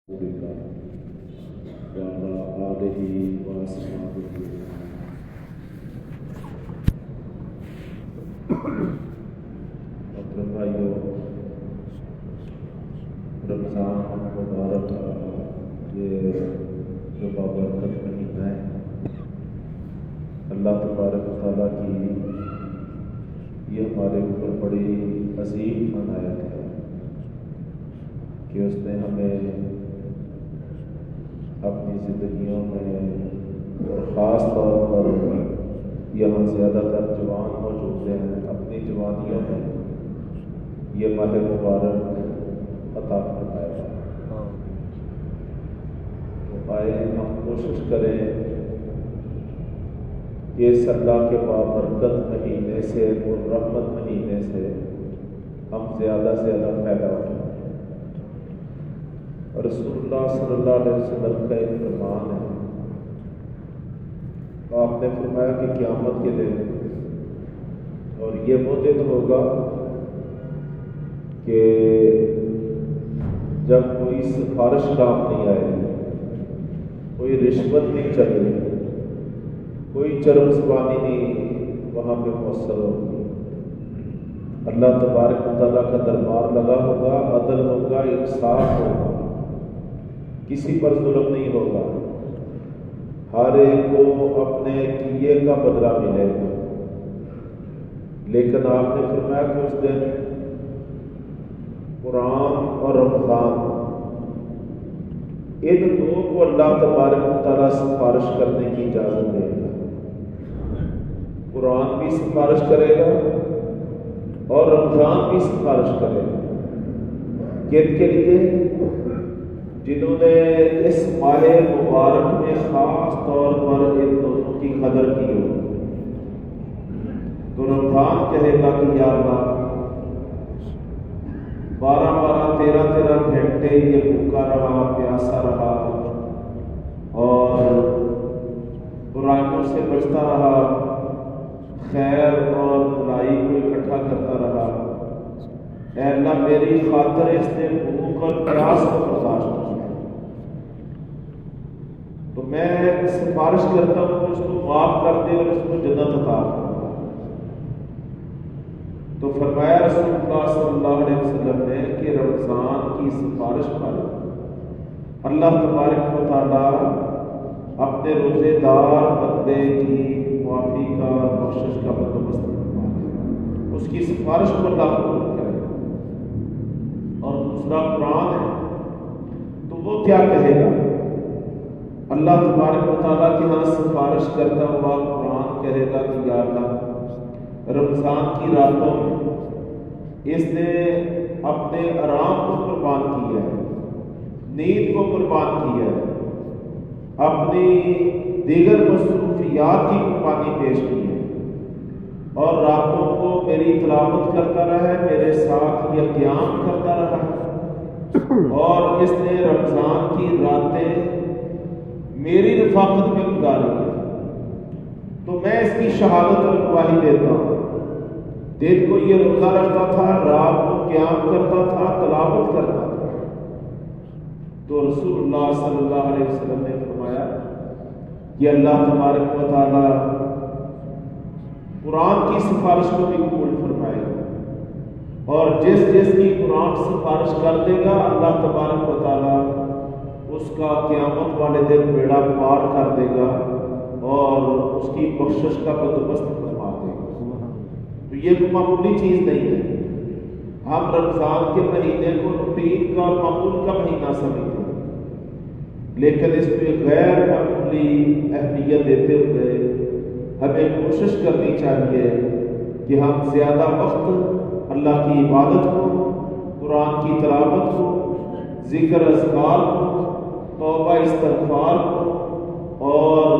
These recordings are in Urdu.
وعلى آله وأصحابه محترم بھائیو، رمضان مبارک یہ جو بابرکت مہینہ ہے، اللہ تبارک و تعالیٰ کی یہ ہمارے اوپر بڑی عظیم عنایت ہے کہ اس نے ہمیں اپنی زندگیوں میں اور خاص طور پر یہاں زیادہ تر جوان موجود ہیں، اپنی جوانیوں میں یہ ماہ مبارک عطا فرمایا ہے۔ تو آئے ہم کوشش کریں کہ اس اللہ کے بابرکت مہینے سے اور رحمت مہینے سے ہم زیادہ سے زیادہ فائدہ اٹھائیں۔ رسول اللہ صلی اللہ علیہ وسلم کا ایک فرمان ہے، آپ نے فرمایا کہ قیامت کے دن، اور یہ وہ دن ہوگا کہ جب کوئی سفارش کام نہیں آئے گی، کوئی رشوت نہیں چلے گی، کوئی چرم زبانی نہیں وہاں پہ مؤثر ہوگی۔ اللہ تبارک و تعالیٰ کا دربار لگا ہوگا، عدل ہوگا، انصاف ہوگا، کسی پر ظلم نہیں ہوگا، ہر ایک کو اپنے کیے کا بدلہ ملے گا۔ لیکن آپ نے فرمایا کہ اس دن قرآن اور رمضان ان دو کو اللہ تبارک و تعالیٰ سفارش کرنے کی اجازت دے گا۔ قرآن بھی سفارش کرے گا اور رمضان بھی سفارش کرے گا۔ کن کے لیے؟ جنہوں نے اس ماہ مبارک میں خاص طور پر ان دونوں کی قدر کی ہو۔ تو رمضان کہے گا کہ یا اللہ 12-13 گھنٹے یہ بھوکا رہا، پیاسا رہا اور برائیوں سے بچتا رہا، خیر اور بلائی کو اکٹھا کرتا رہا۔ اے اللہ میری خاطر اس نے بھوک اور پیاس کو برداشت کیا، تو میں سفارش کرتا ہوں کہ اس کو معاف کر دے اور اس کو جنت عطا کر۔ تو فرمایا رسول اللہ صلی اللہ علیہ وسلم نے کہ رمضان کی سفارش پر اللہ تبارک و تعالیٰ اپنے روزے دار بندے کی معافی کا اور بخشش کا بندوبست فرمائے، اس کی سفارش کو اللہ قبول کرے۔ اور دوسرا قرآن ہے، تو وہ کیا کہے گا؟ اللہ تبارک و تعالیٰ کے ہاں سفارش کرتا ہوا قرآن کہے گا کہ یا اللہ رمضان کی راتوں میں اس نے اپنے آرام کو قربان کیا ہے، نیند کو قربان کیا ہے، اپنی دیگر مصروفیات کی قربانی پیش کی ہے، اور راتوں کو میری تلاوت کرتا رہا ہے، میرے ساتھ یہ قیام کرتا رہا ہے، اور اس نے رمضان کی راتیں میری رفاقت میں گزاری ہے۔ تو میں اس کی شہادت اور گواہی دیتا ہوں، دن کو یہ روزہ رکھتا تھا، رات کو قیام کرتا تھا، تلاوت کرتا تھا۔ تو رسول اللہ صلی اللہ علیہ وسلم نے فرمایا کہ اللہ تبارک و تعالیٰ قرآن کی سفارش کو بھی قبول فرمائے گا، اور جس جس کی قرآن سفارش کر دے گا اللہ تبارک و تعالیٰ اس کا قیامت والے دن بیڑا پار کر دے گا اور اس کی بخشش کا بندوبست فرما دے گا۔ تو یہ معمولی چیز نہیں ہے۔ ہم رمضان کے مہینے کو روٹین کا اور معمول کا مہینہ سمجھتے ہیں، لیکن اس میں غیر معمولی اہمیت دیتے ہوئے ہمیں کوشش کرنی چاہیے کہ ہم زیادہ وقت اللہ کی عبادت کو، قرآن کی تلاوت کو، ذکر اذکار کو، توبہ استغفار کو اور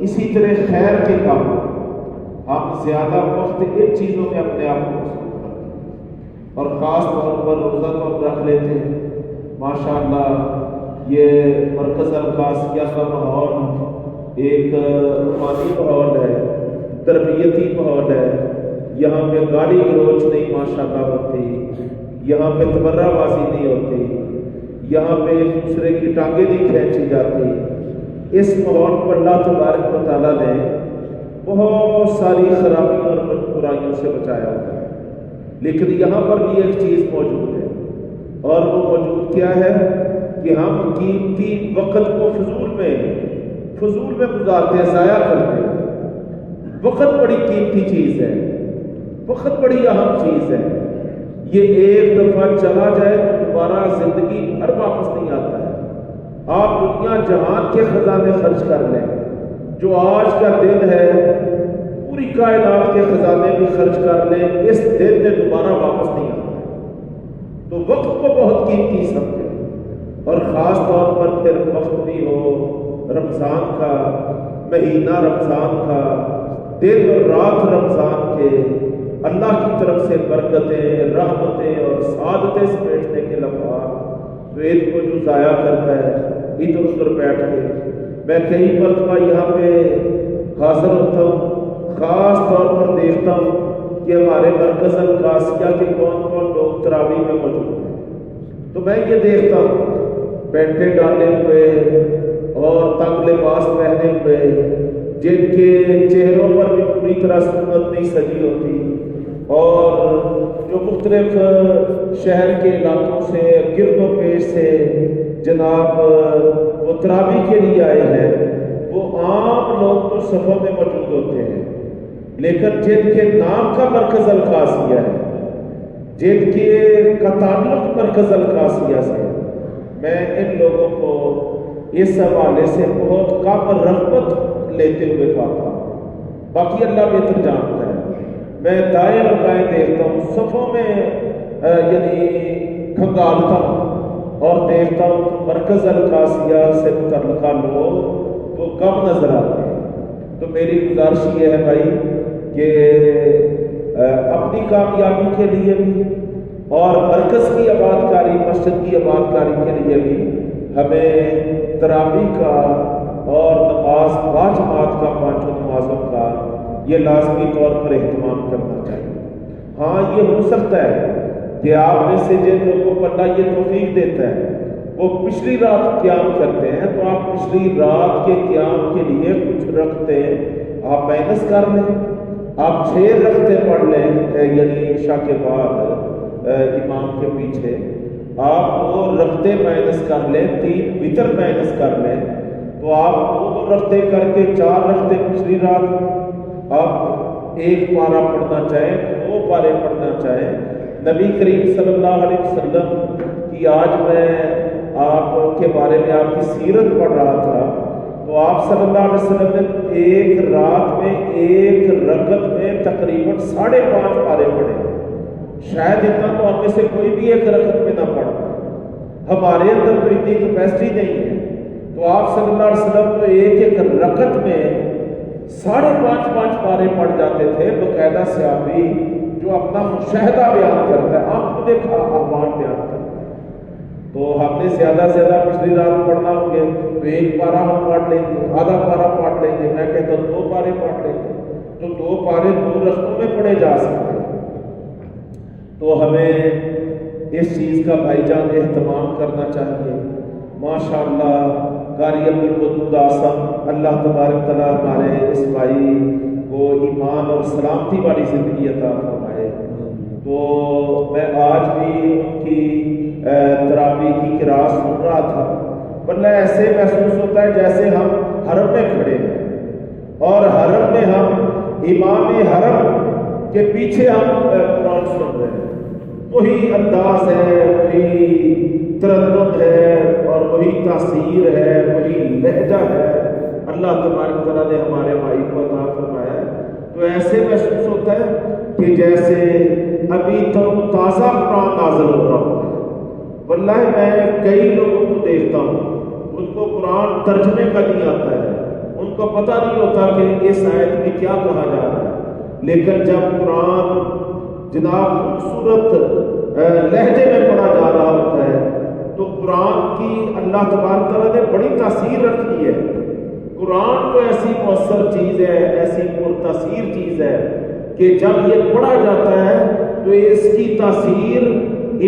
اسی طرح خیر کے کاموں ہم زیادہ وقت ان چیزوں میں اپنے آپ کو مصروف رکھیں، اور خاص طور پر روزہ تو ہم رکھ لیتے ہیں ماشاءاللہ۔ یہ مرکز القاسیہ کا ماحول ایک روحانی ماحول ہے، تربیتی ماحول ہے، یہاں پہ گاڑی گلوچ نہیں ماشاءاللہ ہوتی، یہاں پہ تبرہ بازی نہیں ہوتی، یہاں پہ ایک دوسرے کی ٹانگیں نہیں کھینچی جاتی۔ اس ماحول کو اللہ تبارک و تعالیٰ نے بہت ساری خرابیوں اور برائیوں سے بچایا ہوتا ہے، لیکن یہاں پر بھی ایک چیز موجود ہے، اور وہ موجود کیا ہے کہ ہم قیمتی وقت کو فضول میں گزارتے ہیں، ضائع کرتے ہیں۔ وقت بڑی قیمتی چیز ہے، وقت بڑی اہم چیز ہے، یہ ایک دفعہ چلا جائے تو دوبارہ زندگی بھر واپس نہیں آتا ہے۔ آپ دنیا جہان کے خزانے خرچ کر لیں، جو آج کا دن ہے پوری کائنات کے خزانے بھی خرچ کر لیں، اس دن میں دوبارہ واپس نہیں آتا۔ تو وقت کو بہت قیمتی سمجھیں، اور خاص طور پر پھر وقت بھی ہو رمضان کا، مہینہ رمضان کا، دن اور رات رمضان کے، اللہ کی طرف سے برکتیں، رحمتیں اور سعادتیں سمیٹنے کے لمحات، تو عید کو جو ضائع کرتا ہے ادھر ادھر بیٹھ کے۔ میں کئی مرتبہ یہاں پہ حاضر ہوتا ہوں، خاص طور پر دیکھتا ہوں کہ ہمارے مرکز القاسیہ کے کون کون لوگ تراویح میں موجود ہیں، تو میں یہ دیکھتا ہوں پینٹیں ڈالے ہوئے اور تنگ لباس پہنے ہوئے، جن کے چہروں پر بھی پوری طرح سنت نہیں سجی ہوتی، اور جو مختلف شہر کے علاقوں سے گرد و پیش سے جناب وہ تراویح کے لیے آئے ہیں، وہ عام لوگ تو صفوں میں موجود ہوتے ہیں، لیکن جن کے نام کا مرکز القاسیہ ہے، جن کے کا تعلق مرکز القاسیہ سے، میں ان لوگوں کو اس حوالے سے بہت کم رغبت لیتے ہوئے پاتا ہوں۔ باقی اللہ بہتر جانتا ہے، میں دائیں اور بائیں دیکھتا ہوں، صفوں میں یعنی کھنگالتا ہوں اور دیکھتا ہوں تو مرکز القاسیہ سے متعلقہ لوگ وہ کم نظر آتے ہیں۔ تو میری گزارش یہ ہے بھائی کہ اپنی کامیابی کے لیے بھی اور مرکز کی آباد کاری، مسجد کی آباد کاری کے لیے بھی ہمیں تراویح کا اور نماز باجماعت کا، پانچوں نمازوں کا یہ لازمی طور پر اہتمام کرنا چاہیے۔ ہاں یہ ہو سکتا ہے کہ آپ میں سے جن لوگوں کو اللہ یہ توفیق دیتا ہے وہ پچھلی رات قیام کرتے ہیں، تو آپ پچھلی رات کے قیام کے لیے کچھ رکھتے آپ مائنس کر لیں، آپ 6 رکھتے پڑھ لیں، یعنی عشاء کے بعد امام کے پیچھے آپ 2 رکھتے مائنس کر لیں، 3 وتر مائنس کر لیں، تو آپ 2 رکھتے کر کے 4 رکھتے پچھلی رات میں آپ 1 پارہ پڑھنا چاہیں، 2 پارے پڑھنا چاہیں۔ نبی کریم صلی اللہ علیہ وسلم کی آج میں آپ کے بارے میں آپ کی سیرت پڑھ رہا تھا، تو آپ صلی اللہ علیہ وسلم نے ایک رات میں ایک رکعت میں تقریباً 5.5 پارے پڑھے۔ شاید اتنا تو ہم میں سے کوئی بھی ایک رکعت میں نہ پڑھ پائے، ہمارے اندر تو اتنی کیپیسٹی نہیں ہے، تو آپ صلی اللہ علیہ وسلم تو ایک رکعت میں 5.5 پارے پڑھ جاتے تھے۔ باقاعدہ صحابی جو اپنا مشاہدہ بیان کرتا ہے، آپ کو دیکھا احوال بیان کرتا ہے، تو ہم نے زیادہ سے زیادہ پچھلی رات پڑھنا ہوں گے تو 1 پارہ ہم پڑھ لیں گے، آدھا پارہ پڑھ لیں گے، میں کہتا ہوں 2 پارے پڑھ لیں گے، تو 2 پارے 2 رقطوں میں پڑھے جا سکتے ہیں۔ تو ہمیں اس چیز کا بھائی جان اہتمام کرنا چاہیے۔ ماشاءاللہ قاری عبدالودود آسم، اللہ تبارک تعالیٰ ہمارے اس بھائی کو ایمان اور سلامتی والی زندگی عطا فرمائے۔ تو میں آج بھی ان کی تراویح کی قراءت سن رہا تھا، ورنہ ایسے محسوس ہوتا ہے جیسے ہم حرم میں کھڑے ہیں، اور حرم میں ہم امام حرم کے پیچھے ہم قرآن سن رہے ہیں۔ وہی انداز ہے، وہی ترنم ہے، اور وہی تاثیر ہے، وہی لہجہ ہے، اللہ تبارک تعالیٰ نے ہمارے بھائی کو عطا فرمایا ہے۔ تو ایسے محسوس ہوتا ہے کہ جیسے ابھی تو تازہ قرآن نازل ہو رہا ہوتا ہے۔ واللہ میں کئی لوگوں کو دیکھتا ہوں، ان کو قرآن ترجمے کا نہیں آتا ہے، ان کو پتہ نہیں ہوتا کہ اس آیت میں کیا کہا جا رہا ہے، لیکن جب قرآن جناب خوبصورت لہجے میں پڑھا جا رہا ہوتا ہے تو قرآن کی اللہ تبارک تعالیٰ نے بڑی تاثیر رکھی ہے۔ قرآن تو ایسی مؤثر چیز ہے، ایسی پرتاثیر چیز ہے کہ جب یہ پڑھا جاتا ہے تو اس کی تاثیر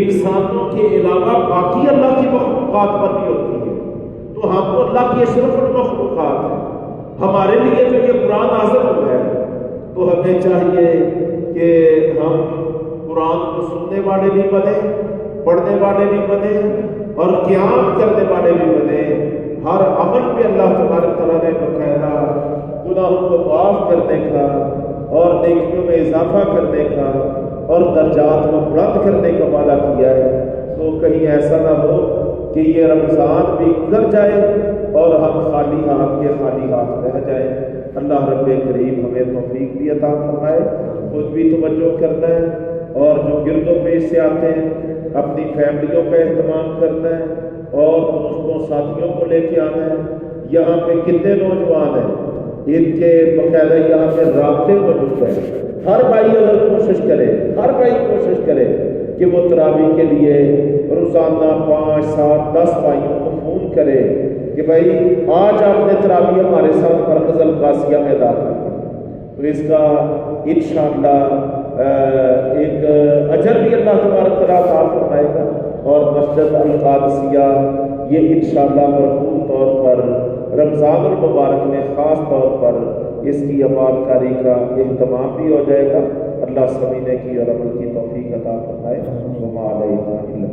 انسانوں کے علاوہ باقی اللہ کی مخلوقات پر بھی ہوتی ہے، تو ہم تو اللہ کی اشرف المخلوقات ہیں، ہمارے لیے جو یہ قرآن نازل ہوا ہے تو ہمیں چاہیے کہ ہم قرآن کو سننے والے بھی بنے، پڑھنے والے بھی بنے اور قیام کرنے والے بھی بنے۔ ہر عمل پہ اللہ تبارک تعالیٰ نے باقاعدہ گناہوں کو معاف کرنے کا اور نیکیوں میں اضافہ کرنے کا اور درجات کو بلند کرنے کا وعدہ کیا ہے، تو کہیں ایسا نہ ہو کہ یہ رمضان بھی گزر جائے اور ہم خالی ہاتھ رہ جائیں۔ اللہ رب کریم ہمیں توفیق بھی عطا فرمائے، خود بھی توجہ کرنا ہے اور جو گرد و پیش سے آتے ہیں اپنی فیملیوں کا اہتمام کرنا ہے اور دوستوں ساتھیوں کو لے کے آنا ہے۔ یہاں پہ کتنے نوجوان ہیں، ان کے باقاعدہ یہاں پہ رابطے موجود ہیں۔ ہر بھائی ہر بھائی کوشش کرے کہ وہ تراویح کے لیے روزانہ 5 7 10 بھائیوں کو فون کرے کہ بھائی آج آپ نے تراویح ہمارے ساتھ مرکز القاسیہ میں ادا کرنا، تو اس کا انشاءاللہ ایک اجر بھی اللہ تبارک تعالیٰ عطا فرمائے گا، اور مسجد القادسیہ یہ انشاءاللہ بھرپور طور پر رمضان المبارک میں خاص طور پر اس کی آباد کاری کا اہتمام بھی ہو جائے گا۔ اللہ سمجھنے کی اور عمل کی توفیق عطا فرمائے۔ وما علینا الا